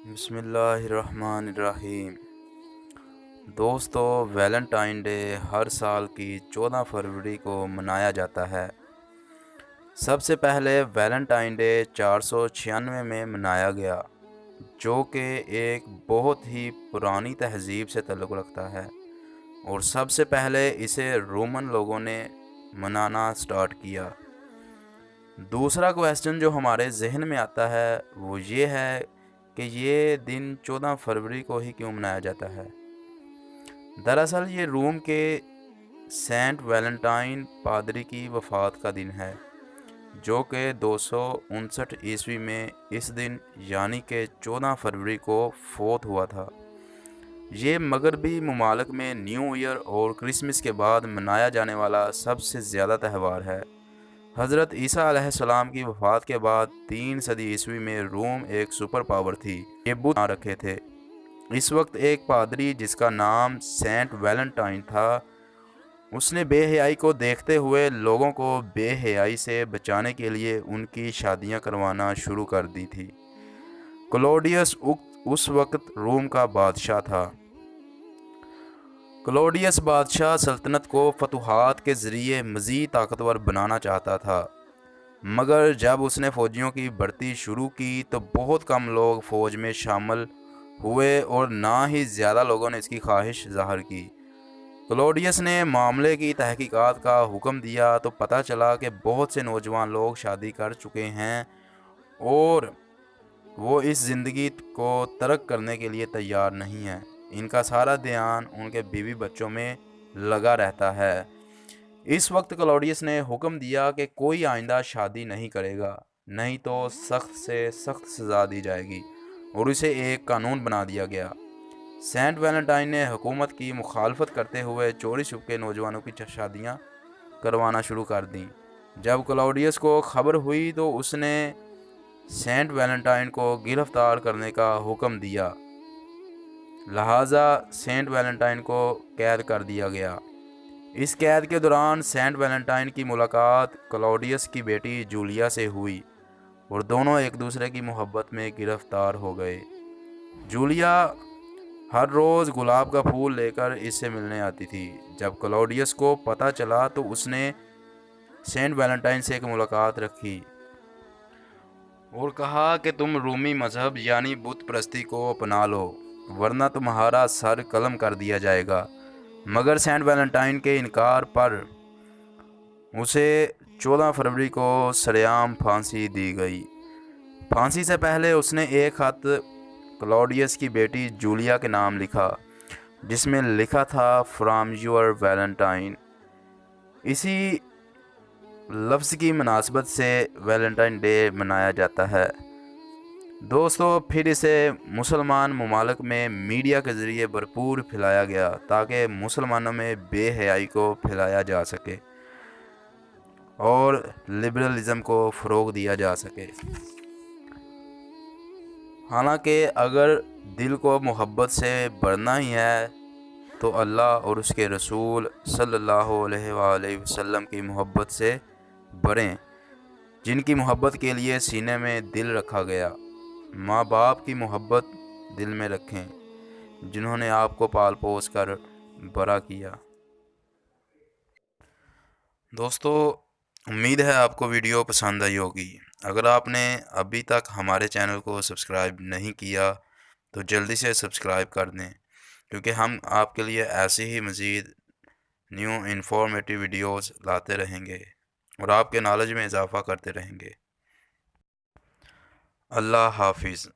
बिस्मिल्लाहिर्रहमानिर्रहीम। दोस्तों, Valentine day हर साल की 14 फरवरी को मनाया जाता है। सबसे पहले वैलेंटाइन डे 496 में मनाया गया, जो कि एक बहुत ही पुरानी तहज़ीब से ताल्लुक़ रखता है और सबसे पहले इसे रोमन लोगों ने मनाना स्टार्ट किया। दूसरा क्वेश्चन जो हमारे जहन में आता है वो ये है कि ये दिन 14 फरवरी को ही क्यों मनाया जाता है। दरअसल ये रोम के सेंट वैलेंटाइन पादरी की वफ़ात का दिन है, जो कि 259 ईस्वी में इस दिन यानी कि 14 फरवरी को फोत हुआ था। ये मगरबी ममालिक में न्यू ईयर और क्रिसमस के बाद मनाया जाने वाला सबसे ज़्यादा त्यौहार है। हज़रत ईसा अलैहिस्सलाम की वफ़ात के बाद 3 सदी ईस्वी में रोम एक सुपर पावर थी। ये बुत बना रखे थे। इस वक्त एक पादरी जिसका नाम सेंट वैलेंटाइन था, उसने बेहयाई को देखते हुए लोगों को बेहयाई से बचाने के लिए उनकी शादियां करवाना शुरू कर दी थी। क्लॉडियस उस वक्त रोम का बादशाह था। क्लॉडियस बादशाह सल्तनत को फतूहात के ज़रिए मज़ीद ताकतवर बनाना चाहता था, मगर जब उसने फ़ौजियों की भर्ती शुरू की तो बहुत कम लोग फ़ौज में शामिल हुए और ना ही ज़्यादा लोगों ने इसकी ख्वाहिश ज़ाहिर की। क्लॉडियस ने मामले की तहकीकात का हुक्म दिया तो पता चला कि बहुत से नौजवान लोग शादी कर चुके हैं और वो इस ज़िंदगी को तर्क करने के लिए तैयार नहीं हैं। इनका सारा ध्यान उनके बीवी बच्चों में लगा रहता है। इस वक्त क्लॉडियस ने हुक्म दिया कि कोई आइंदा शादी नहीं करेगा, नहीं तो सख्त से सख्त सज़ा दी जाएगी, और इसे एक कानून बना दिया गया। सेंट वैलेंटाइन ने हुकूमत की मुखालफत करते हुए चोरी छुपके नौजवानों की शादियां करवाना शुरू कर दी। जब क्लॉडियस को खबर हुई तो उसने सेंट वैलेंटाइन को गिरफ्तार करने का हुक्म दिया, लिहाजा सेंट वैलेंटाइन को कैद कर दिया गया। इस कैद के दौरान सेंट वैलेंटाइन की मुलाकात क्लॉडियस की बेटी जूलिया से हुई और दोनों एक दूसरे की मोहब्बत में गिरफ्तार हो गए। जूलिया हर रोज़ गुलाब का फूल लेकर इससे मिलने आती थी। जब क्लॉडियस को पता चला तो उसने सेंट वैलेंटाइन से एक मुलाकात रखी और कहा कि तुम रूमी मज़हब यानी बुत परस्ती को अपना लो, वरना तुम्हारा सर कलम कर दिया जाएगा। मगर सेंट वैलेंटाइन के इनकार पर उसे 14 फरवरी को सरेआम फांसी दी गई। फांसी से पहले उसने एक खत क्लॉडियस की बेटी जूलिया के नाम लिखा, जिसमें लिखा था फ्रॉम योर वैलेंटाइन। इसी लफ्ज़ की मुनासबत से वैलेंटाइन डे मनाया जाता है। दोस्तों, फिर इसे मुसलमान ममालिक में मीडिया के ज़रिए भरपूर फैलाया गया ताकि मुसलमानों में बेहयाई को फैलाया जा सके और लिबरलिज़म को फ़रोग़ दिया जा सके। हालांकि अगर दिल को मोहब्बत से भरना ही है तो अल्लाह और उसके रसूल सल्लल्लाहु अलैहि वसल्लम की मोहब्बत से भरें, जिनकी मोहब्बत के लिए सीने में दिल रखा गया। माँ बाप की मोहब्बत दिल में रखें, जिन्होंने आपको पाल पोस कर बड़ा किया। दोस्तों, उम्मीद है आपको वीडियो पसंद आई होगी। अगर आपने अभी तक हमारे चैनल को सब्सक्राइब नहीं किया तो जल्दी से सब्सक्राइब कर दें, क्योंकि हम आपके लिए ऐसे ही मज़ीद न्यू इन्फॉर्मेटिव वीडियोस लाते रहेंगे और आपके नॉलेज में इजाफ़ा करते रहेंगे। अल्लाह हाफिज़।